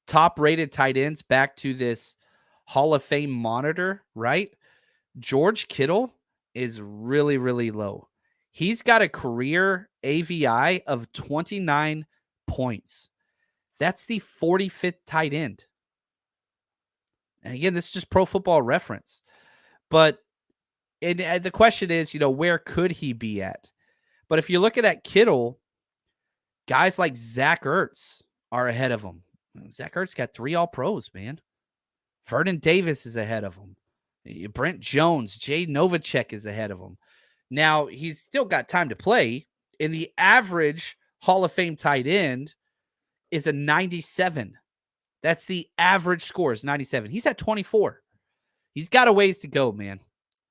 top rated tight ends back to this Hall of Fame monitor, right? George Kittle is really, really low. He's got a career AVI of 29 points. That's the 45th tight end. And again, this is just Pro Football Reference. But the question is, where could he be at? But if you're looking at Kittle, guys like Zach Ertz are ahead of him. Zach Ertz got 3 All-Pros, man. Vernon Davis is ahead of him. Brent Jones, Jay Novacek is ahead of him. Now, he's still got time to play, and the average Hall of Fame tight end is a 97. That's the average score is 97. He's at 24. He's got a ways to go, man.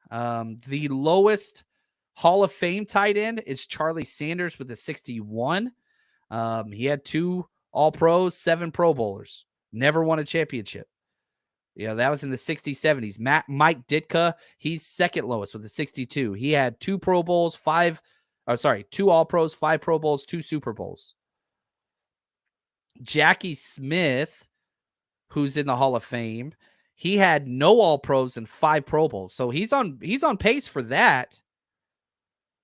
The lowest Hall of Fame tight end is Charlie Sanders with a 61. He had 2 All-Pros, 7 Pro Bowlers. Never won a championship. That was in the 60s, 70s. Mike Ditka, he's second lowest with a 62. He had 2 Pro Bowls, 2 All-Pros, 5 Pro Bowls, 2 Super Bowls. Jackie Smith, who's in the Hall of Fame, he had no All-Pros and 5 Pro Bowls. So he's on pace for that.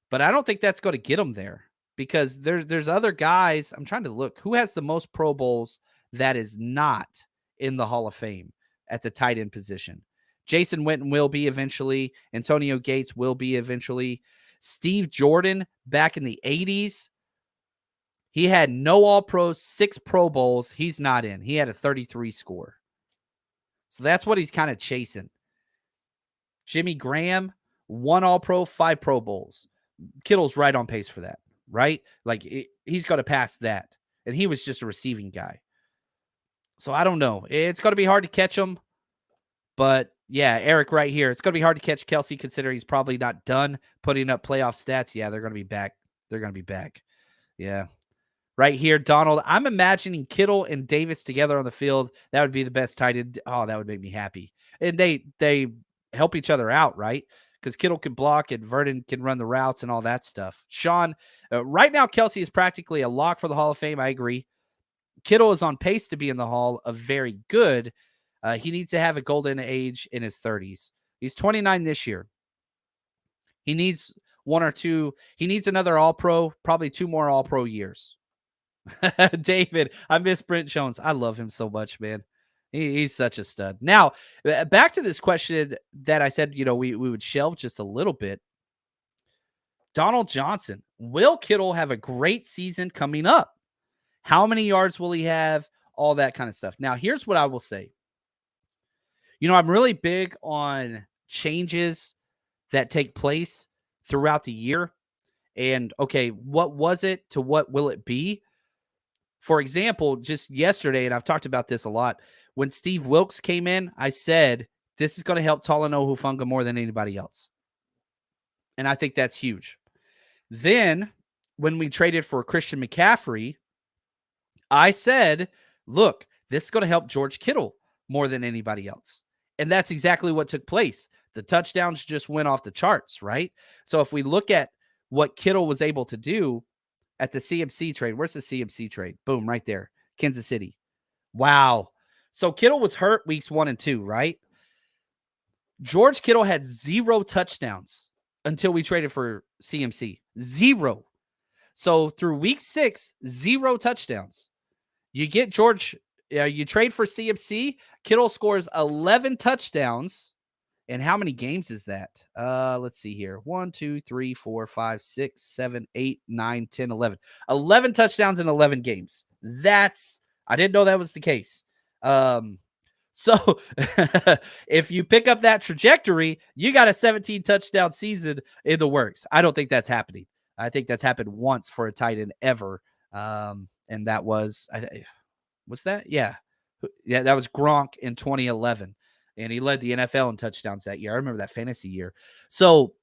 But I don't think that's going to get him there because there's other guys. I'm trying to look. Who has the most Pro Bowls that is not in the Hall of Fame at the tight end position? Jason Witten will be eventually. Antonio Gates will be eventually. Steve Jordan back in the 80s. He had no All-Pros, 6 Pro Bowls. He's not in. He had a 33 score. So that's what he's kind of chasing. Jimmy Graham, 1 All-Pro, 5 Pro Bowls. Kittle's right on pace for that, right? Like he's got to pass that. And he was just a receiving guy. So I don't know. It's going to be hard to catch him. But yeah, Eric right here. It's going to be hard to catch Kelsey considering he's probably not done putting up playoff stats. Yeah, they're going to be back. They're going to be back. Yeah. Right here, Donald. I'm imagining Kittle and Davis together on the field. That would be the best tight end. Oh, that would make me happy. And they help each other out, right? Because Kittle can block and Vernon can run the routes and all that stuff. Sean, right now, Kelsey is practically a lock for the Hall of Fame. I agree. Kittle is on pace to be in the Hall of Very Good. He needs to have a golden age in his 30s. He's 29 this year. He needs 1 or 2. He needs another All-Pro, probably 2 more All-Pro years. David, I miss Brent Jones. I love him so much, man. He's such a stud. Now, back to this question that I said, we would shelve just a little bit. Donald Johnson, will Kittle have a great season coming up? How many yards will he have? All that kind of stuff. Now, here's what I will say. I'm really big on changes that take place throughout the year. And, okay, what was it to what will it be? For example, just yesterday, and I've talked about this a lot, when Steve Wilks came in, I said, this is going to help Talanoa Hufanga more than anybody else. And I think that's huge. Then, when we traded for Christian McCaffrey, I said, look, this is going to help George Kittle more than anybody else. And that's exactly what took place. The touchdowns just went off the charts, right? So if we look at what Kittle was able to do at the CMC trade, where's the CMC trade? Boom, right there. Kansas City. Wow. So Kittle was hurt weeks 1 and 2, right? George Kittle had 0 touchdowns until we traded for CMC. 0. So through week 6, 0 touchdowns. You get George, you trade for CMC, Kittle scores 11 touchdowns. And how many games is that? Let's see here. 1, 2, 3, 4, 5, 6, 7, 8, 9, 10, 11. 11 touchdowns in 11 games. I didn't know that was the case. So if you pick up that trajectory, you got a 17 touchdown season in the works. I don't think that's happening. I think that's happened once for a tight end ever. And that was, what's that? Yeah. That was Gronk in 2011. And he led the NFL in touchdowns that year. I remember that fantasy year. So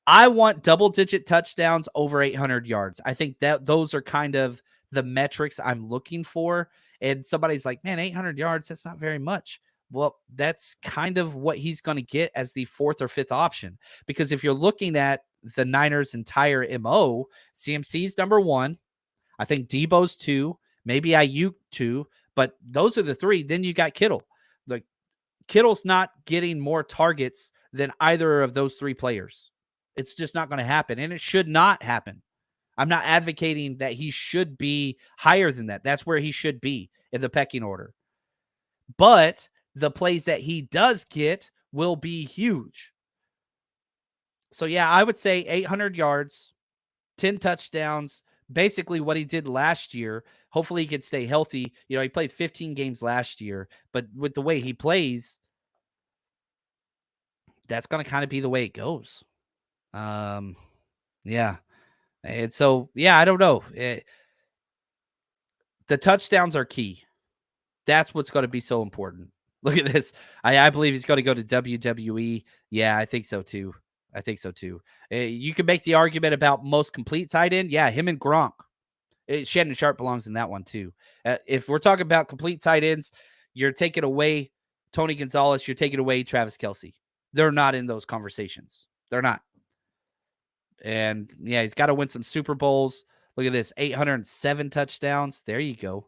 I want double-digit touchdowns over 800 yards. I think that those are kind of the metrics I'm looking for. And somebody's like, man, 800 yards, that's not very much. Well, that's kind of what he's going to get as the fourth or fifth option. Because if you're looking at the Niners' entire MO, CMC's number one. I think Debo's two, maybe Ayuk two, but those are the three. Then you got Kittle. Like Kittle's not getting more targets than either of those three players. It's just not going to happen, and it should not happen. I'm not advocating that he should be higher than that. That's where he should be in the pecking order. But the plays that he does get will be huge. So, yeah, I would say 800 yards, 10 touchdowns, basically what he did last year. Hopefully he can stay healthy. You know, he played 15 games last year, but with the way he plays, that's going to kind of be the way it goes. Yeah. And so, yeah, I don't know. The touchdowns are key. That's what's going to be so important. Look at this. I believe he's going to go to WWE. Yeah, I think so too. You can make the argument about most complete tight end. Yeah, him and Gronk. Shannon Sharp belongs in that one too. If we're talking about complete tight ends, you're taking away Tony Gonzalez. You're taking away Travis Kelce. They're not in those conversations. They're not. And yeah, he's got to win some Super Bowls. Look at this, 807 touchdowns. There you go.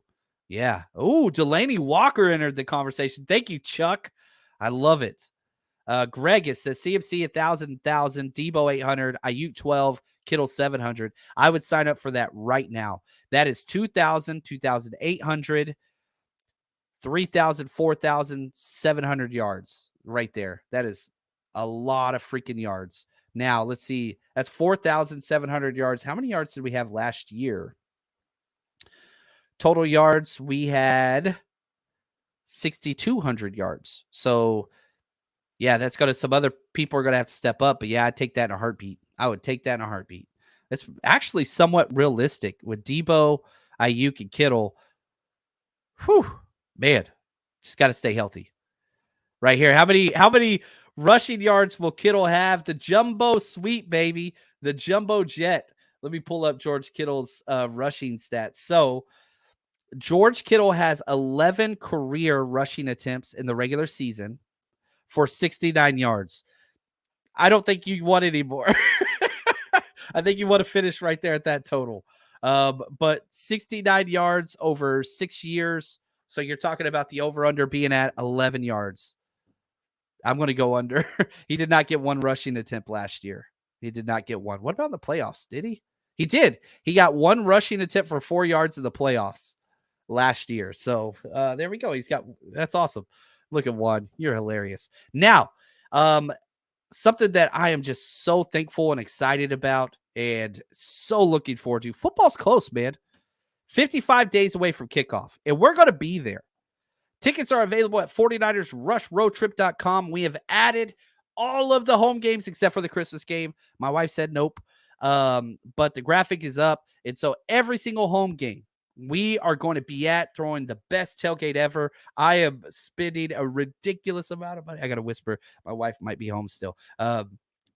Yeah. Oh, Delaney Walker entered the conversation. Thank you, Chuck. I love it. Greg, it says CMC 1,000, Debo 800, Ayuk 12, Kittle 700. I would sign up for that right now. That is 2,000, 2,800, 3,000, 4,700 yards right there. That is a lot of freaking yards. Now, let's see. That's 4,700 yards. How many yards did we have last year? Total yards, we had 6,200 yards. So, yeah, that's going to, some other people are going to have to step up. But, yeah, I'd take that in a heartbeat. I would take that in a heartbeat. It's actually somewhat realistic with Debo, Ayuk, and Kittle. Whew, man, just got to stay healthy. Right here. How many rushing yards will Kittle have? The jumbo sweep, baby. The jumbo jet. Let me pull up George Kittle's rushing stats. So, George Kittle has 11 career rushing attempts in the regular season for 69 yards. I don't think you want any more. I think you want to finish right there at that total. But 69 yards over 6 years. So you're talking about the over-under being at 11 yards. I'm going to go under. He did not get one rushing attempt last year. He did not get one. What about the playoffs? Did he? He did. He got one rushing attempt for 4 yards in the playoffs last year. So there we go. That's awesome. Look at Juan. You're hilarious. Now, something that I am just so thankful and excited about and so looking forward to. Football's close, man. 55 days away from kickoff, and we're going to be there. Tickets are available at 49ersrushroadtrip.com. We have added all of the home games except for the Christmas game. My wife said nope. But the graphic is up. And so every single home game we are going to be at, throwing the best tailgate ever. I am spending a ridiculous amount of money. I got to whisper. My wife might be home still.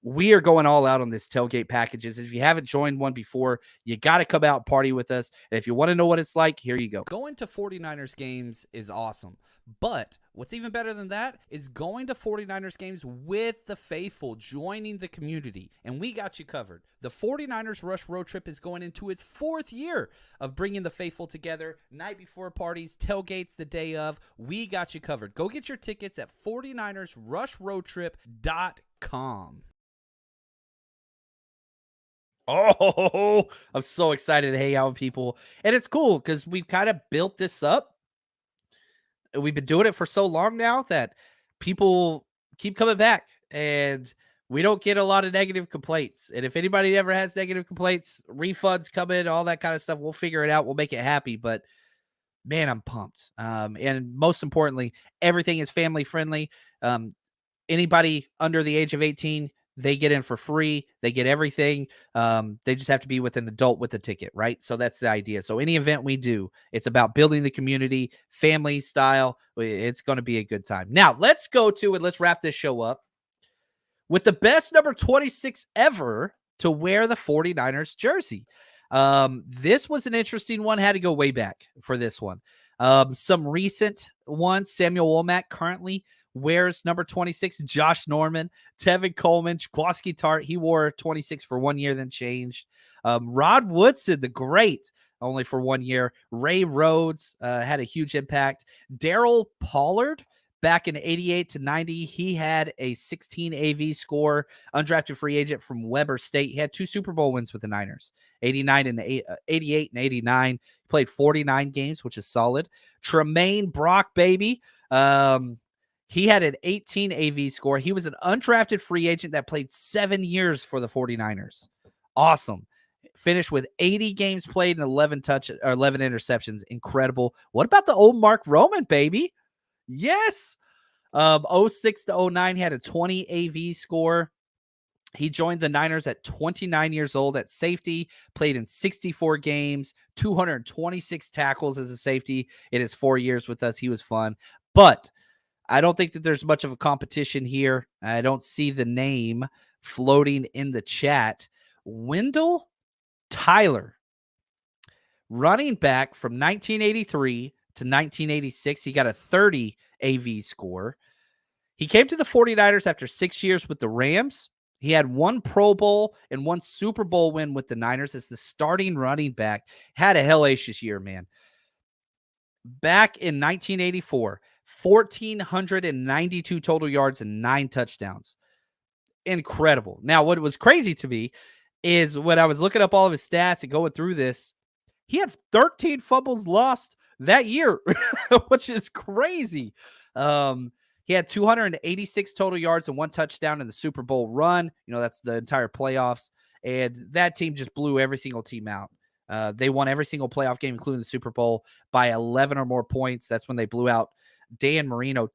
We are going all out on this tailgate packages. If you haven't joined one before, you got to come out and party with us. And if you want to know what it's like, here you go. Going to 49ers games is awesome. But what's even better than that is going to 49ers games with the faithful, joining the community. And we got you covered. The 49ers Rush Road Trip is going into its 4th year of bringing the faithful together. Night before parties, tailgates the day of. We got you covered. Go get your tickets at 49ersrushroadtrip.com. Oh, I'm so excited to hang out with people. And it's cool because we've kind of built this up. We've been doing it for so long now that people keep coming back and we don't get a lot of negative complaints. And if anybody ever has negative complaints, refunds come in, all that kind of stuff, we'll figure it out. We'll make it happy. But man, I'm pumped. And most importantly, everything is family friendly. Anybody under the age of 18, they get in for free. They get everything. They just have to be with an adult with a ticket, right? So that's the idea. So any event we do, it's about building the community, family style. It's going to be a good time. Now, let's go to and let's wrap this show up with the best number 26 ever to wear the 49ers jersey. This was an interesting one. Had to go way back for this one. Some recent ones, Samuel Womack currently wears number 26, Josh Norman, Tevin Coleman, Jaquiski Tart. He wore 26 for 1 year, then changed. Rod Woodson, the great, only for 1 year. Ray Rhodes had a huge impact. Daryl Pollard, back in 88 to 90, he had a 16 AV score, undrafted free agent from Weber State. He had 2 Super Bowl wins with the Niners, 88 and 89. He played 49 games, which is solid. Tremaine Brock, baby. He had an 18 AV score. He was an undrafted free agent that played 7 years for the 49ers. Awesome. Finished with 80 games played and 11 interceptions. Incredible. What about the old Mark Roman, baby? Yes. 06 to 09, he had a 20 AV score. He joined the Niners at 29 years old at safety, played in 64 games, 226 tackles as a safety in his 4 years with us. He was fun. But I don't think that there's much of a competition here. I don't see the name floating in the chat. Wendell Tyler, running back from 1983 to 1986. He got a 30 AV score. He came to the 49ers after 6 years with the Rams. He had 1 Pro Bowl and 1 Super Bowl win with the Niners as the starting running back. Had a hellacious year, man. Back in 1984, 1,492 total yards and 9 touchdowns. Incredible. Now, what was crazy to me is when I was looking up all of his stats and going through this, he had 13 fumbles lost that year, which is crazy. He had 286 total yards and 1 touchdown in the Super Bowl run. You know, that's the entire playoffs. And that team just blew every single team out. They won every single playoff game, including the Super Bowl, by 11 or more points. That's when they blew out Dan Marino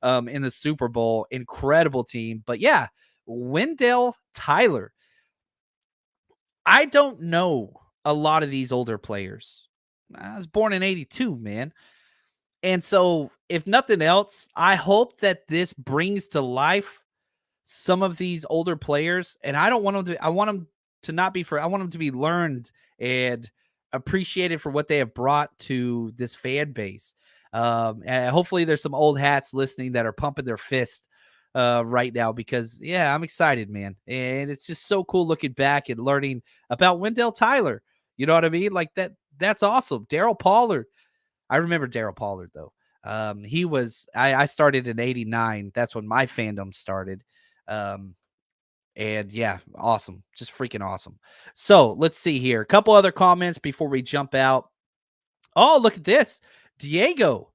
in the Super Bowl. Incredible team. But yeah, Wendell Tyler. I don't know a lot of these older players. I was born in 82, man. And so, if nothing else, I hope that this brings to life some of these older players. And I don't want them to, I want them to not be I want them to be learned and appreciated for what they have brought to this fan base. And hopefully there's some old hats listening that are pumping their fist right now, because yeah, I'm excited, man. And it's just so cool looking back and learning about Wendell Tyler. You know what I mean? Like that's awesome. Daryl Pollard. I remember Daryl Pollard though. He was, I started in 89. That's when my fandom started. And yeah, awesome. Just freaking awesome. So let's see here. A couple other comments before we jump out. Oh, look at this. Diego.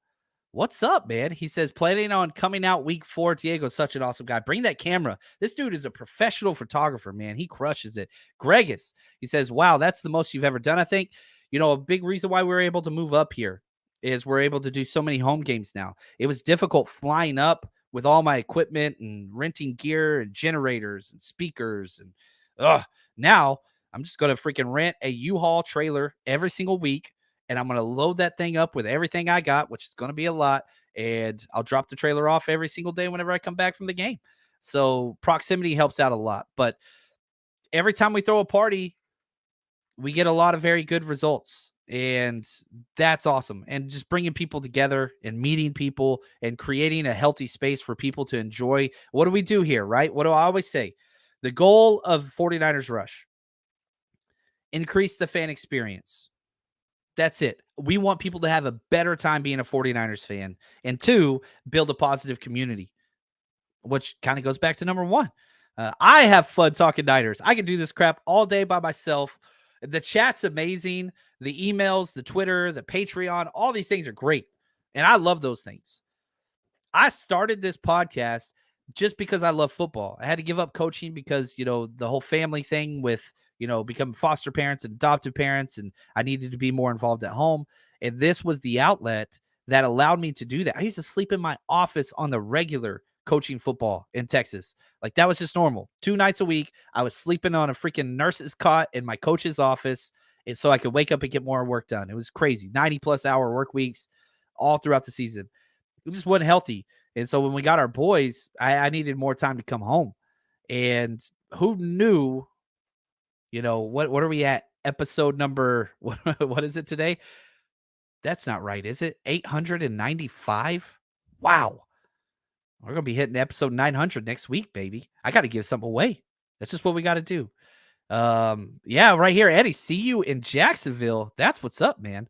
What's up, man? He says, planning on coming out week 4. Diego's such an awesome guy. Bring that camera. This dude is a professional photographer, man. He crushes it. Gregus. He says, wow, that's the most you've ever done. I think, you know, a big reason why we're able to move up here is we're able to do so many home games now. It was difficult flying up with all my equipment and renting gear and generators and speakers. And now I'm just going to freaking rent a U-Haul trailer every single week. And I'm going to load that thing up with everything I got, which is going to be a lot. And I'll drop the trailer off every single day whenever I come back from the game. So proximity helps out a lot. But every time we throw a party, we get a lot of very good results. And that's awesome. And just bringing people together and meeting people and creating a healthy space for people to enjoy. What do we do here, right? What do I always say? The goal of 49ers Rush: increase the fan experience. That's it. We want people to have a better time being a 49ers fan. And 2, build a positive community, which kind of goes back to number 1. I have fun talking Niners. I can do this crap all day by myself. The chat's amazing. The emails, the Twitter, the Patreon, all these things are great. And I love those things. I started this podcast just because I love football. I had to give up coaching because, you know, the whole family thing with, you know, becoming foster parents and adoptive parents, and I needed to be more involved at home. And this was the outlet that allowed me to do that. I used to sleep in my office on the regular coaching football in Texas. Like, that was just normal. 2 nights a week, I was sleeping on a freaking nurse's cot in my coach's office, and so I could wake up and get more work done. It was crazy. 90-plus hour work weeks all throughout the season. It just wasn't healthy. And so when we got our boys, I needed more time to come home. And who knew, what are we at? Episode number, what is it today? That's not right, is it? 895? Wow. We're going to be hitting episode 900 next week, baby. I got to give something away. That's just what we got to do. Yeah, right here, Eddie. See you in Jacksonville. That's what's up, man.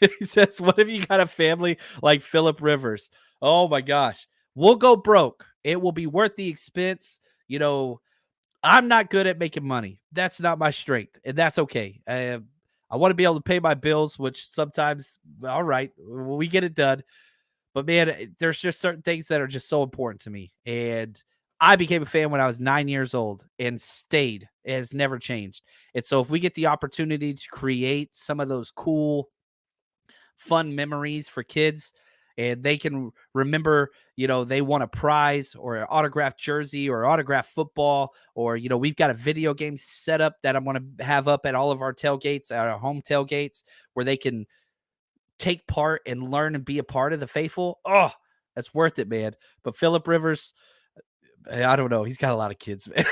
He says, what if you got a family like Phillip Rivers? Oh my gosh. We'll go broke. It will be worth the expense. I'm not good at making money. That's not my strength, and that's okay. I want to be able to pay my bills, which sometimes, all right, we get it done. But man, there's just certain things that are just so important to me. And I became a fan when I was 9 years old and stayed. It has never changed. And so if we get the opportunity to create some of those cool, fun memories for kids, and they can remember, they won a prize or an autographed jersey or autographed football, or, we've got a video game set up that I'm going to have up at all of our tailgates, our home tailgates, where they can take part and learn and be a part of the faithful. Oh, that's worth it, man. But Phillip Rivers, I don't know. He's got a lot of kids, man.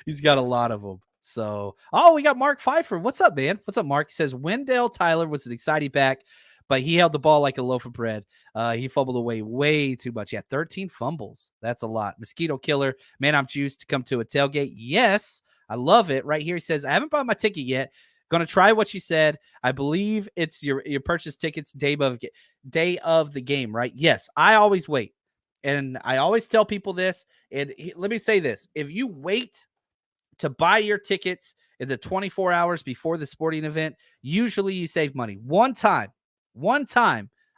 He's got a lot of them. So, we got Mark Pfeiffer. What's up, man? What's up, Mark? He says, Wendell Tyler was an exciting back, but he held the ball like a loaf of bread. He fumbled away way too much. Yeah, 13 fumbles. That's a lot. Mosquito Killer. Man, I'm juiced to come to a tailgate. Yes, I love it. Right here, he says, I haven't bought my ticket yet. Going to try what you said. I believe it's your purchase tickets day of the game, right? Yes, I always wait. And I always tell people this. And let me say this. If you wait to buy your tickets in the 24 hours before the sporting event, usually you save money. One time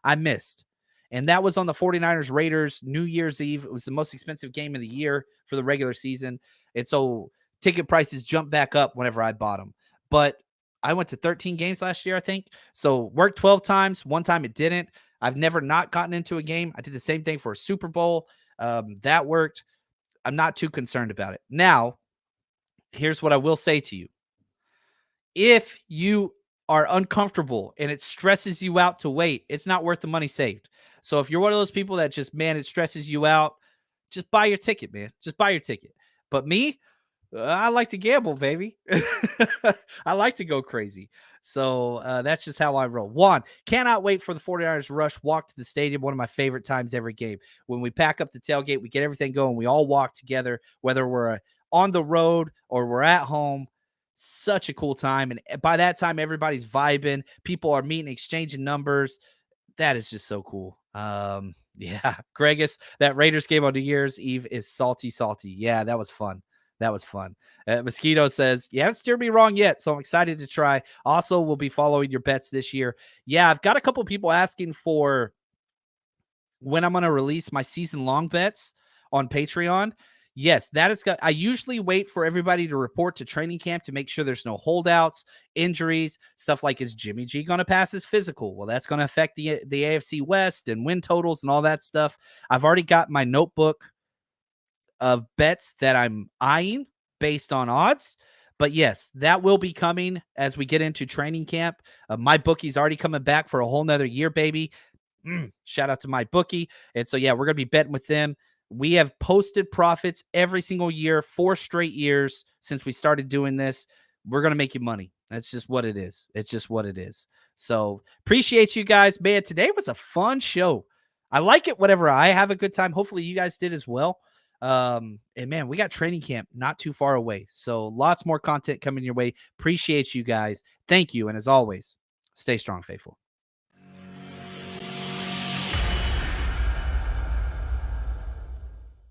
I missed. And that was on the 49ers Raiders New Year's Eve. It was the most expensive game of the year for the regular season. And so ticket prices jumped back up whenever I bought them. But I went to 13 games last year, I think. So worked 12 times. One time it didn't. I've never not gotten into a game. I did the same thing for a Super Bowl. That worked. I'm not too concerned about it. Now, here's what I will say to you. If you are uncomfortable and it stresses you out to wait, it's not worth the money saved. So if you're one of those people that just, man, it stresses you out, just buy your ticket, man. Just buy your ticket. But me, I like to gamble, baby. I like to go crazy. So that's just how I roll. Juan, cannot wait for the 49ers rush walk to the stadium. One of my favorite times every game. When we pack up the tailgate, we get everything going. We all walk together, whether we're on the road or we're at home. Such a cool time. And by that time, everybody's vibing. People are meeting, exchanging numbers. That is just so cool. Yeah. Gregus, that Raiders game on New Year's Eve is salty. Yeah, that was fun. Mosquito says, you haven't steered me wrong yet, so I'm excited to try. Also, we'll be following your bets this year. Yeah, I've got a couple people asking for when I'm going to release my season-long bets on Patreon. Yes, that is. I usually wait for everybody to report to training camp to make sure there's no holdouts, injuries, stuff like, is Jimmy G going to pass his physical? Well, that's going to affect the AFC West and win totals and all that stuff. I've already got my notebook of bets that I'm eyeing based on odds. But yes, that will be coming as we get into training camp. My bookie's already coming back for a whole nother year, baby. Shout out to my bookie. And so, yeah, we're going to be betting with them. We have posted profits every single year, 4 straight years since we started doing this. We're going to make you money. That's just what it is. It's just what it is. So appreciate you guys. Man, today was a fun show. I like it whenever I have a good time. Hopefully you guys did as well. And man, we got training camp not too far away. So lots more content coming your way. Appreciate you guys. Thank you. And as always, stay strong, faithful.